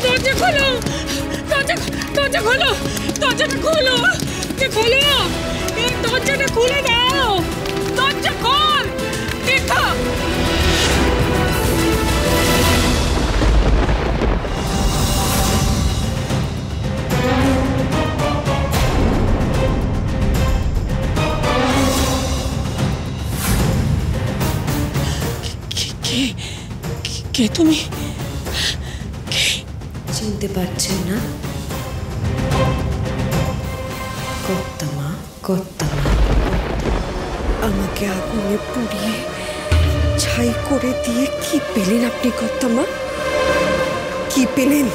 দরজা খোলো, দরজা খোলো, দরজাটা খোলো, খোলো, এই দরজাটা খুলে দাও, দরজা খোল, দেখো। কে তুমি? চিনতে পারছেন না? কর্তামা, কর্তামা। আমাকে আগুনে পুড়িয়ে ছাই করে দিয়ে কি পেলেন আপনি কর্তামা? কি পেলেন?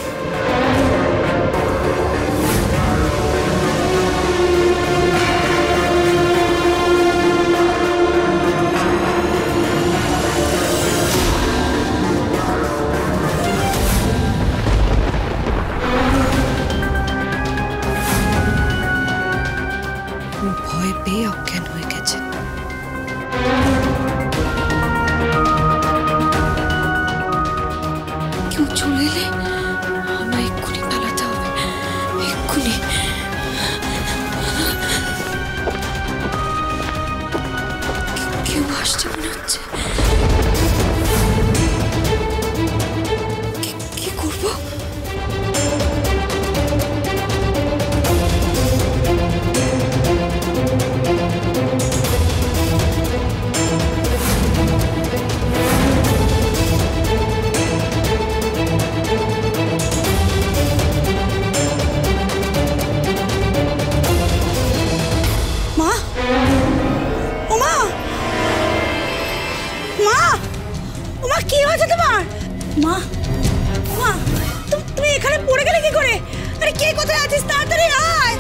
ভয় পেয়ে অজ্ঞান হয়ে গেছে। কেউ চলে এলে আমার এক্ষুনি পালাতে হবে, এক্ষুনি। কেউ আসছে মনে হচ্ছে। কি করবো? কি হয়েছে তোমার? মা, মা, তুমি এখানে পড়ে গেলে কি করে? আরে কে কোথায় আছিস? তাড়াতাড়ি আয়।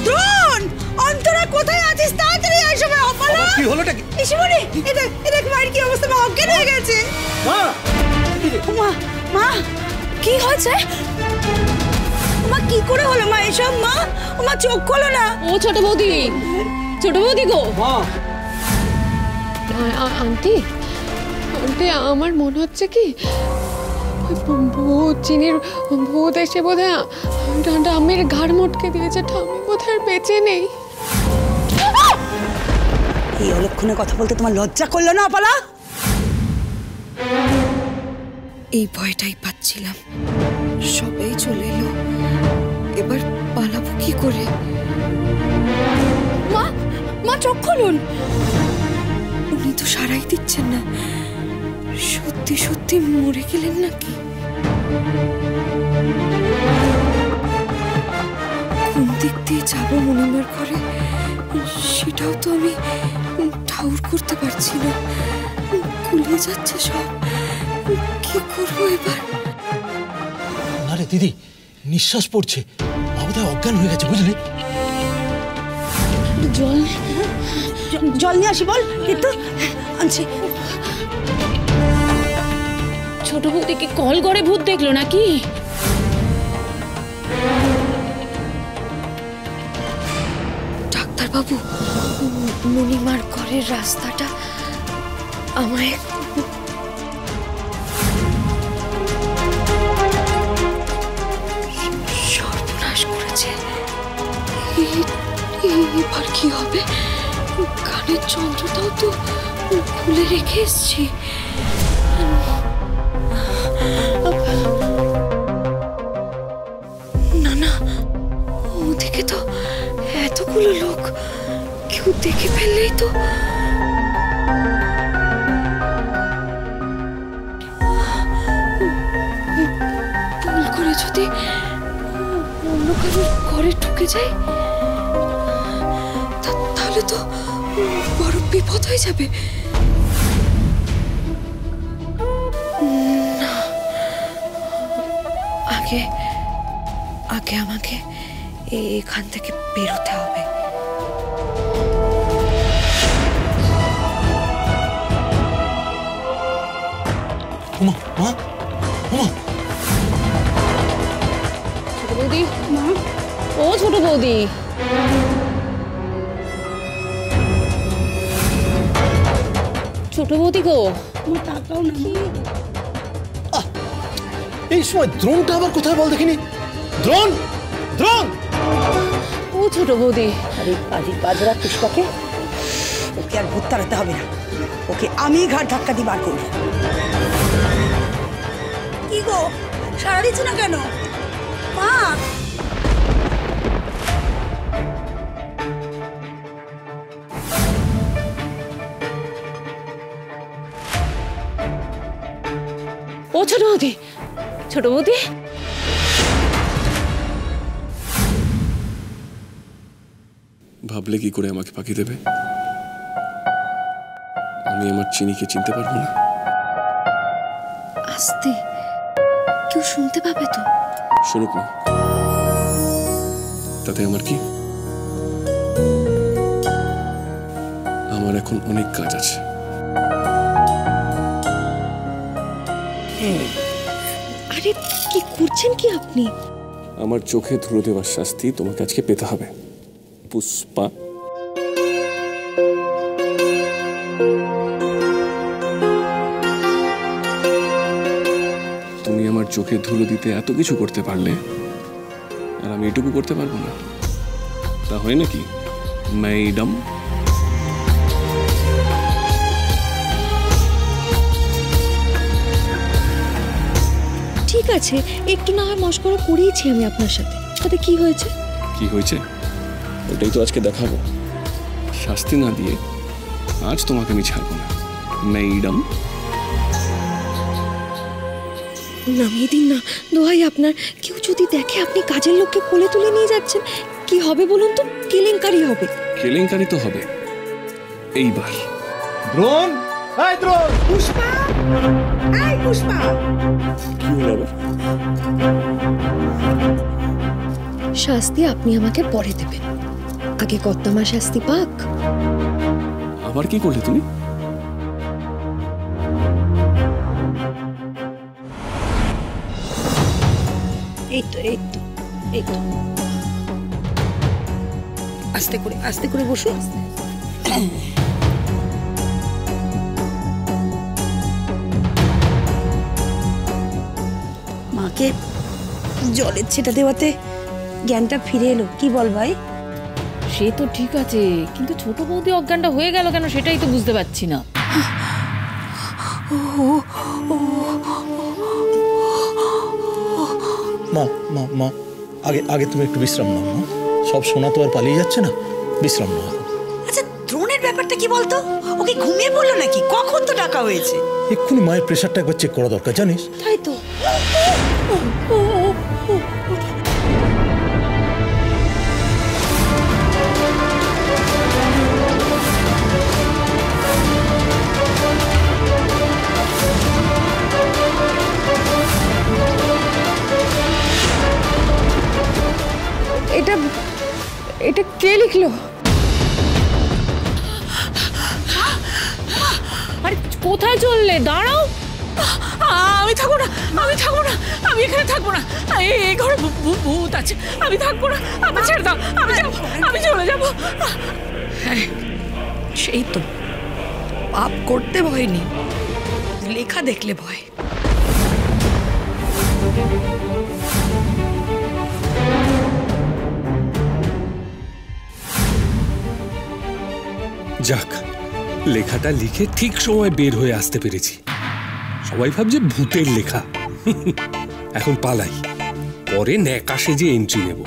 দ্রোণ, অন্তরা কোথায় আছিস? তাড়াতাড়ি আয় সবাই। অপালা, কি হলোটা কি? ইসিমনি, এটা মায়ের কি অবস্থা? মা অজ্ঞান হয়ে গেছে। মা, মা, কি হয়েছে? মা কি করে হলো মা এসব? মা, মা চোখ খোলো না। ও ছোট বৌদি, ছোট বৌদি গো। মা, আন্টি, আমার মনে হচ্ছে কি চিনির ভূত এসে বোধহয় আমের ঘাড় মটকে দিয়েছে। ঠামি বোধহয় বেঁচে নেই। এই অলক্ষণে কথা বলতে তোমার লজ্জা করলো না অপালা? এই ভয়টাই পাচ্ছিলাম। সবাই চলে এলো, এবার পালাবো কি করে? মা, মা চোখ খুলুন। উনি তো সারাই দিচ্ছেন না। সত্যি সত্যি মরে গেলেন নাকি? কোন দিক দিয়ে যাবো মনিমার ঘরে সেটাও তো আমি ঠাউর করতে পারছি না। গুলিয়ে যাচ্ছে সব। কি করবো এবার? আরে দিদি, নিঃশ্বাস পড়ছে, বোধহয় অজ্ঞান হয়ে গেছে, বুঝলি? জল নিয়ে আসি বল। কিন্তু আনছি। ছোট বৌদিকে কল করে ভূত দেখলো নাকি? ডাক্তার বাবু, মনিমার ঘরের রাস্তাটা আমায় সর্বনাশ করেছে। এবার কি হবে? কানের যন্ত্রটাও তো খুলে রেখে এসছি। না না, ওদিকে তো এতগুলো লোক, কেউ দেখে ফেললেই তো। ভুল করে যদি অন্য কারোর ঘরে ঢুকে যায় তাহলে তো বড় বিপদ হয়ে যাবে। না, আগে আমাকে এখান থেকে বেরোতে হবে। মা, মা, মা। ছোট বৌদি, মা, ও ছোট বৌদি। ছোট বৌদি গো, তাকাও না। এই সময় দ্রোণটা আবার কোথায় বল দেখিনি? দ্রোণ, দ্রোণ! ও ছোট বৌদি, আরে আরে বাজরা পুষ্পাকে, ওকে আর ভূত তাড়াতে হবে না, ওকে আমি ঘাট ধাক্কা দিয়ে বার করবো। কি গো, সারা দিচ্ছ না কেন মা? ও ছোট বৌদি, ছোট বৌদি, ভাবলে কি করে আমাকে ফাঁকি দেবে? আমি আমার চিনিকে চিনতে পারবো না। আস্তে, কেউ শুনতে পাবে তো। শুনুক না, তাতে আমার কি? আমার এখন অনেক কাজ আছে। আরে কি করছেন কি আপনি? আমার চোখে ধুলো দেওয়ার শাস্তি তোমাকে আজকে পেতে হবে পুষ্পা। তুমি আমার চোখে ধুলো দিতে এত কিছু করতে পারলে, আর আমি এটুকু করতে পারবো না? তা হয় নাকি ম্যাডাম? ঠিক আছে, একটু না হয় মস্করা করিয়েছি আমি আপনার সাথে, তাতে কি হয়েছে? কি হয়েছে ওটাই তো আজকে দেখাবো। শাস্তি না দিয়ে আজ তোমাকে আমি ছাড়বো না ম্যাডাম। নামিয়ে দিন না, দোহাই আপনার। কেউ যদি দেখে আপনি কাজের লোককে কোলে তুলে নিয়ে যাচ্ছেন, কি হবে বলুন তো? কেলেঙ্কারি হবে। কেলেঙ্কারি তো হবে এইবার। দ্রোণ, এই দ্রোণ! পুষ্পা, এই পুষ্পা! কি হলো আবার? শাস্তি আপনি আমাকে পরে দেবেন, আগে কর্তামা শাস্তি পাক। আবার কি করলে তুমি? এই তো এই তো এই তো, আস্তে করে বসো। মাকে জলের ছেটা দেওয়াতে জ্ঞানটা ফিরে এলো, কি বল ভাই? সে তো ঠিক আছে, কিন্তু ছোট বৌদি অজ্ঞানটা হয়ে গেল কেন সেটাই তো বুঝতে পারছি না। মা মা মা, আগে আগে তুমি একটু বিশ্রাম নাও মা। সব সোনা তো আর পালিয়ে যাচ্ছে না, বিশ্রাম নাও। আচ্ছা, দ্রোণের ব্যাপারটা কি বলতো? ওকে ঘুমিয়ে পড়লো নাকি? কখন তো ডাকা হয়েছে? এক্ষুনি মায়ের প্রেশারটা একবার চেক করা দরকার, জানিস? তাই তো। এটা এটা কে লিখলো? আরে কোথায় চললে? দাঁড়াও। আমি থাকবো না, আমি এখানে থাকবো না। এই ঘরে ভূত আছে, আমি থাকবো না। আমি ছেড়ে দাও, আমি চলে যাবো। হ্যাঁ, সেই তো, পাপ করতে ভয় নেই, লেখা দেখলে ভয়। যাক, লেখাটা লিখে ঠিক সময় বের হয়ে আসতে পেরেছি। সবাই ভাবছে ভূতের লেখা। এখন পালাই, পরে ন্যাকা সেজে এন্ট্রি নেব।